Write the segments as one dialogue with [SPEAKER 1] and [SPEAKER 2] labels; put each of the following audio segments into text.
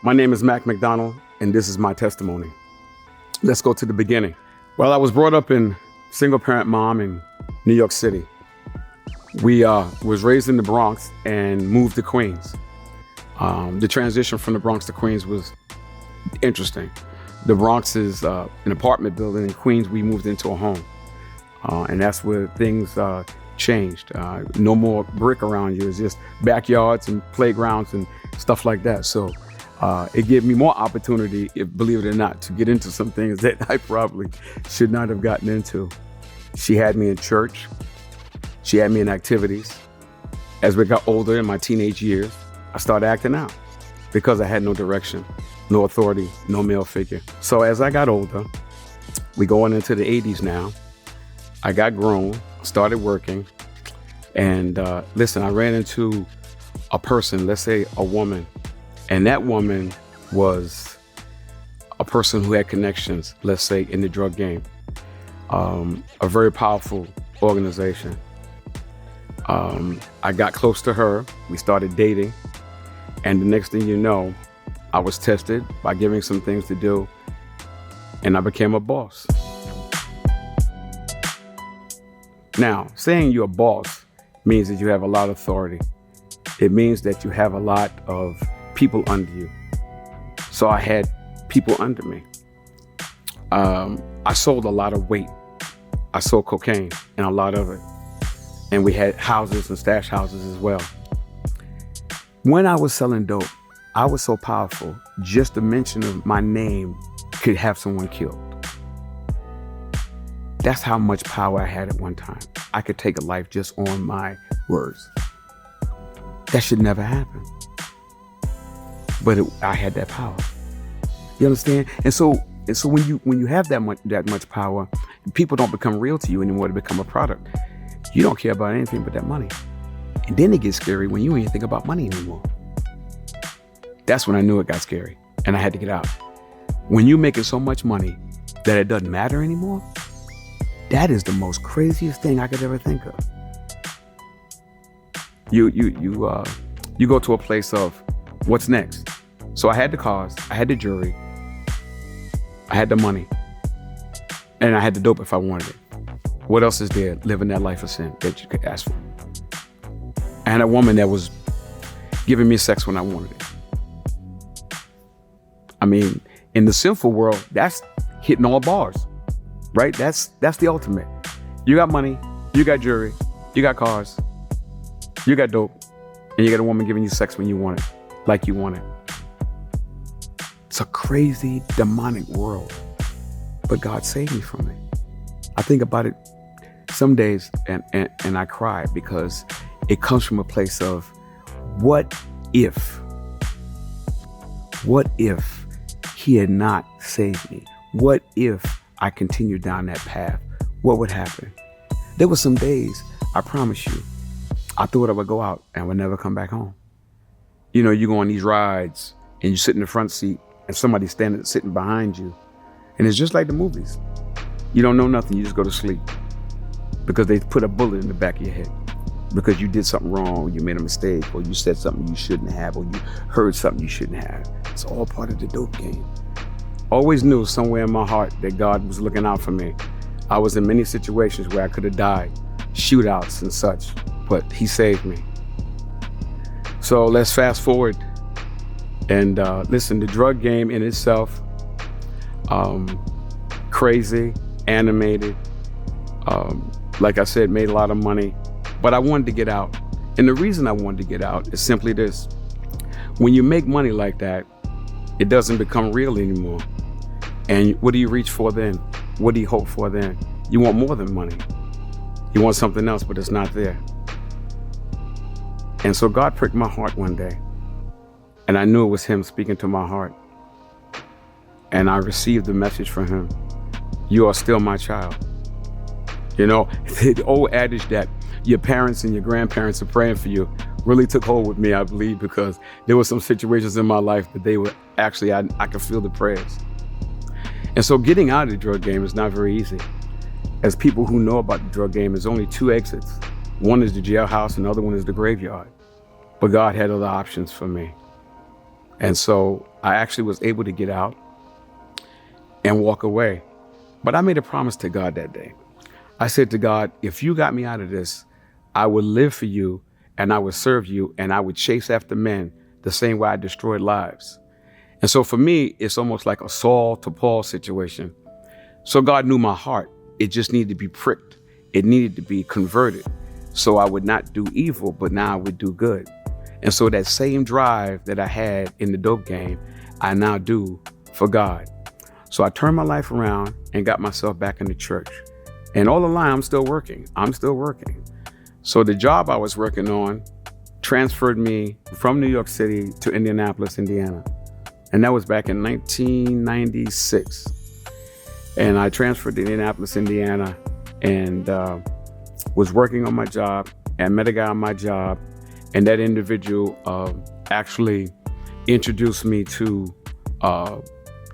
[SPEAKER 1] My name is McDonald, and this is my testimony. Let's go to the beginning. Well, I was brought up in single-parent mom in New York City. We was raised in the Bronx and moved to Queens. The transition from the Bronx to Queens was interesting. The Bronx is an apartment building. In Queens, we moved into a home. And that's where things changed. No more brick around you. It's just backyards and playgrounds and stuff like that. So it gave me more opportunity, believe it or not, to get into some things that I probably should not have gotten into. She had me in church. She had me in activities. As we got older in my teenage years, I started acting out because I had no direction, no authority, no male figure. So as I got older, we going into the 80s now, I got grown, started working, and listen, I ran into a person, let's say a woman, and that woman was a person who had connections, let's say, in the drug game, a very powerful organization. I got close to her, we started dating, and the next thing you know, I was tested by giving some things to do, and I became a boss. Now, saying you're a boss means that you have a lot of authority. It means that you have a lot of people under you. So I had people under me. I sold a lot of weight. I sold cocaine and a lot of it. And we had houses and stash houses as well. When I was selling dope, I was so powerful, just the mention of my name could have someone killed. That's how much power I had at one time. I could take a life just on my words. That should never happen. But I had that power. You understand? And so when you have that much power, people don't become real to you anymore. They become a product. You don't care about anything but that money. And then it gets scary when you ain't think about money anymore. That's when I knew it got scary, and I had to get out. When you're making so much money that it doesn't matter anymore, that is the most craziest thing I could ever think of. You go to a place of what's next. So I had the cars, I had the jewelry, I had the money, and I had the dope if I wanted it. What else is there living that life of sin that you could ask for? I had a woman that was giving me sex when I wanted it. I mean, in the sinful world, that's hitting all bars, right? That's the ultimate. You got money, you got jewelry, you got cars, you got dope, and you got a woman giving you sex when you want it, like you want it. It's a crazy, demonic world, but God saved me from it. I think about it some days and I cry because it comes from a place of what if he had not saved me? What if I continued down that path? What would happen? There were some days, I promise you, I thought I would go out and would never come back home. You know, you go on these rides and you sit in the front seat and somebody's sitting behind you. And it's just like the movies. You don't know nothing, you just go to sleep because they put a bullet in the back of your head because you did something wrong, or you made a mistake, or you said something you shouldn't have, or you heard something you shouldn't have. It's all part of the dope game. Always knew somewhere in my heart that God was looking out for me. I was in many situations where I could have died, shootouts and such, but he saved me. So let's fast forward and listen, the drug game in itself, crazy, animated, like I said, made a lot of money, but I wanted to get out. And the reason I wanted to get out is simply this. When you make money like that, it doesn't become real anymore. And what do you reach for then? What do you hope for then? You want more than money. You want something else, but it's not there. And so God pricked my heart one day, and I knew it was him speaking to my heart. And I received the message from him. You are still my child. You know, the old adage that your parents and your grandparents are praying for you really took hold with me, I believe, because there were some situations in my life that they were actually, I could feel the prayers. And so getting out of the drug game is not very easy. As people who know about the drug game, there's only two exits. One is the jailhouse and the other one is the graveyard. But God had other options for me. And so I actually was able to get out and walk away. But I made a promise to God that day. I said to God, if you got me out of this, I would live for you and I would serve you and I would chase after men the same way I destroyed lives. And so for me, it's almost like a Saul to Paul situation. So God knew my heart. It just needed to be pricked. It needed to be converted. So I would not do evil, but now I would do good. And so that same drive that I had in the dope game, I now do for God. So I turned my life around and got myself back in the church. And all along, I'm still working. So the job I was working on transferred me from New York City to Indianapolis, Indiana. And that was back in 1996. And I transferred to Indianapolis, Indiana, and was working on my job and met a guy on my job. And that individual actually introduced me to,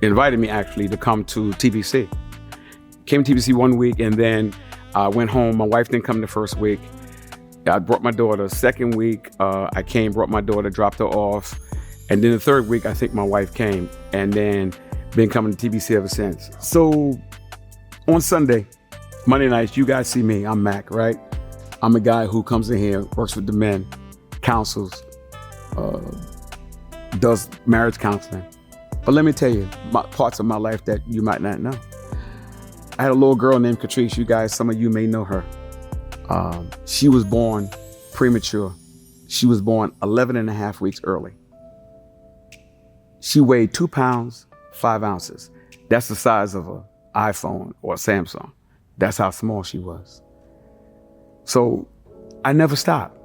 [SPEAKER 1] invited me actually to come to TBC. Came to TBC 1 week and then I went home. My wife didn't come the first week. I brought my daughter. Second week, I came, brought my daughter, dropped her off. And then the third week, I think my wife came and then been coming to TBC ever since. So on Sunday, Monday nights, you guys see me, I'm Mac, right? I'm a guy who comes in here, works with the men, counsels, does marriage counseling. But let me tell you, parts of my life that you might not know. I had a little girl named Catrice. You guys, some of you may know her. She was born premature. She was born 11 and a half weeks early. She weighed 2 pounds, 5 ounces. That's the size of an iPhone or a Samsung. That's how small she was. So I never stopped.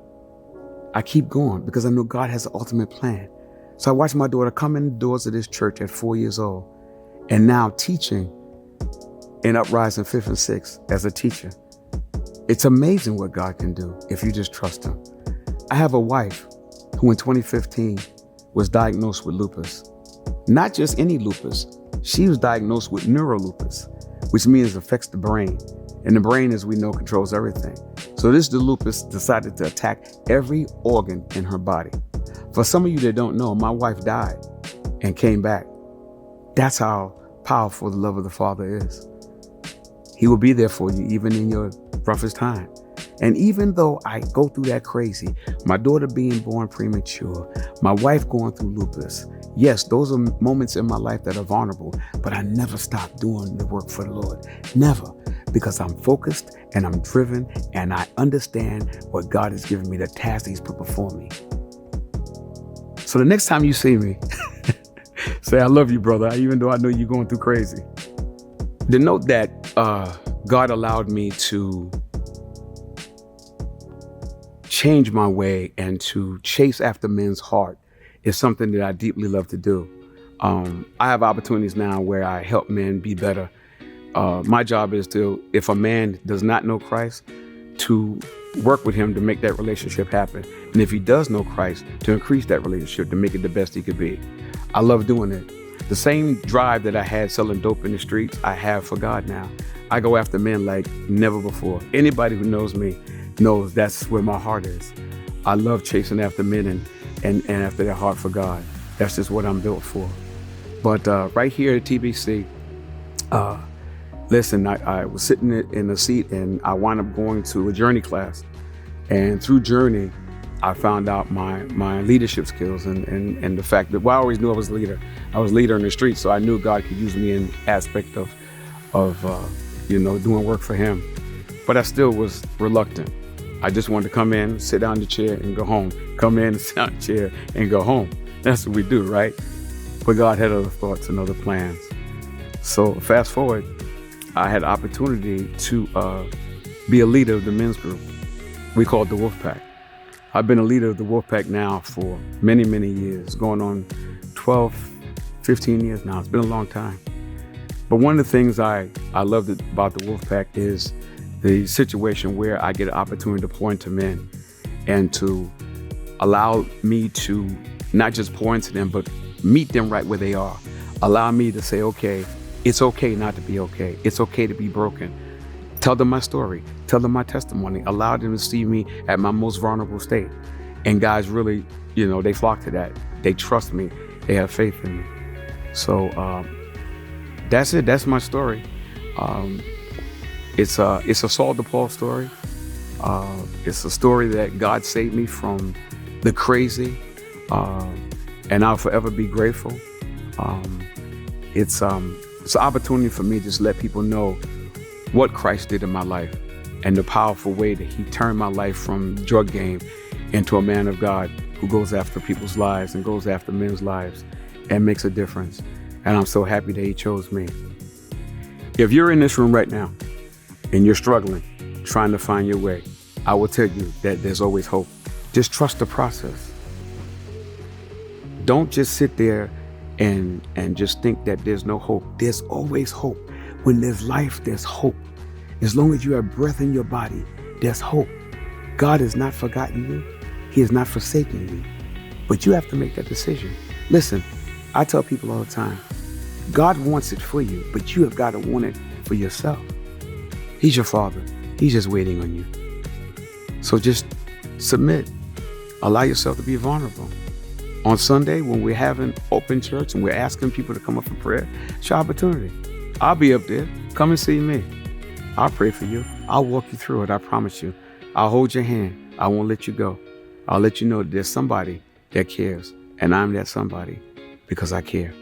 [SPEAKER 1] I keep going because I know God has an ultimate plan. So I watched my daughter come in the doors of this church at 4 years old and now teaching in Uprising 5th and 6th as a teacher. It's amazing what God can do if you just trust him. I have a wife who in 2015 was diagnosed with lupus. Not just any lupus. She was diagnosed with neurolupus, which means it affects the brain. And the brain, as we know, controls everything. So the lupus decided to attack every organ in her body. For some of you that don't know, my wife died and came back. That's how powerful the love of the Father is. He will be there for you even in your roughest time. And even though I go through that crazy, my daughter being born premature, my wife going through lupus, yes, those are moments in my life that are vulnerable, but I never stop doing the work for the Lord. Never. Because I'm focused and I'm driven and I understand what God has given me, the task He's put before me. So the next time you see me, say, I love you, brother, even though I know you're going through crazy. The note that God allowed me to change my way and to chase after men's heart is something that I deeply love to do. I have opportunities now where I help men be better. My job is to, if a man does not know Christ, to work with him to make that relationship happen. And if he does know Christ, to increase that relationship, to make it the best he could be. I love doing it. The same drive that I had selling dope in the streets, I have for God now. I go after men like never before. Anybody who knows me knows that's where my heart is. I love chasing after men and after their heart for God. That's just what I'm built for. But right here at TBC, listen, I was sitting in a seat and I wound up going to a journey class. And through journey, I found out my leadership skills and the fact that, well, I always knew I was a leader. I was a leader in the street, so I knew God could use me in aspect of doing work for him. But I still was reluctant. I just wanted to come in, sit down in the chair and go home. Come in, sit down in the chair and go home. That's what we do, right? But God had other thoughts and other plans. So fast forward, I had the opportunity to be a leader of the men's group. We call it the Wolfpack. I've been a leader of the Wolfpack now for many, many years, going on 12, 15 years now. It's been a long time. But one of the things I loved about the Wolfpack is the situation where I get an opportunity to pour into men and to allow me to not just pour into them, but meet them right where they are. Allow me to say, okay, it's okay not to be okay. It's okay to be broken. Tell them my story. Tell them my testimony. Allow them to see me at my most vulnerable state. And guys really, they flock to that. They trust me. They have faith in me. So that's it. That's my story. It's a Saul DePaul story. It's a story that God saved me from the crazy, and I'll forever be grateful. It's an opportunity for me to just let people know what Christ did in my life and the powerful way that he turned my life from drug game into a man of God who goes after people's lives and goes after men's lives and makes a difference. And I'm so happy that he chose me. If you're in this room right now and you're struggling, trying to find your way, I will tell you that there's always hope. Just trust the process. Don't just sit there and just think that there's no hope. There's always hope. When there's life, there's hope. As long as you have breath in your body, there's hope. God has not forgotten you. He has not forsaken you. But you have to make that decision. Listen, I tell people all the time, God wants it for you, but you have got to want it for yourself. He's your Father. He's just waiting on you. So just submit. Allow yourself to be vulnerable. On Sunday, when we're having open church and we're asking people to come up for prayer, it's your opportunity. I'll be up there. Come and see me. I'll pray for you. I'll walk you through it. I promise you. I'll hold your hand. I won't let you go. I'll let you know that there's somebody that cares. And I'm that somebody because I care.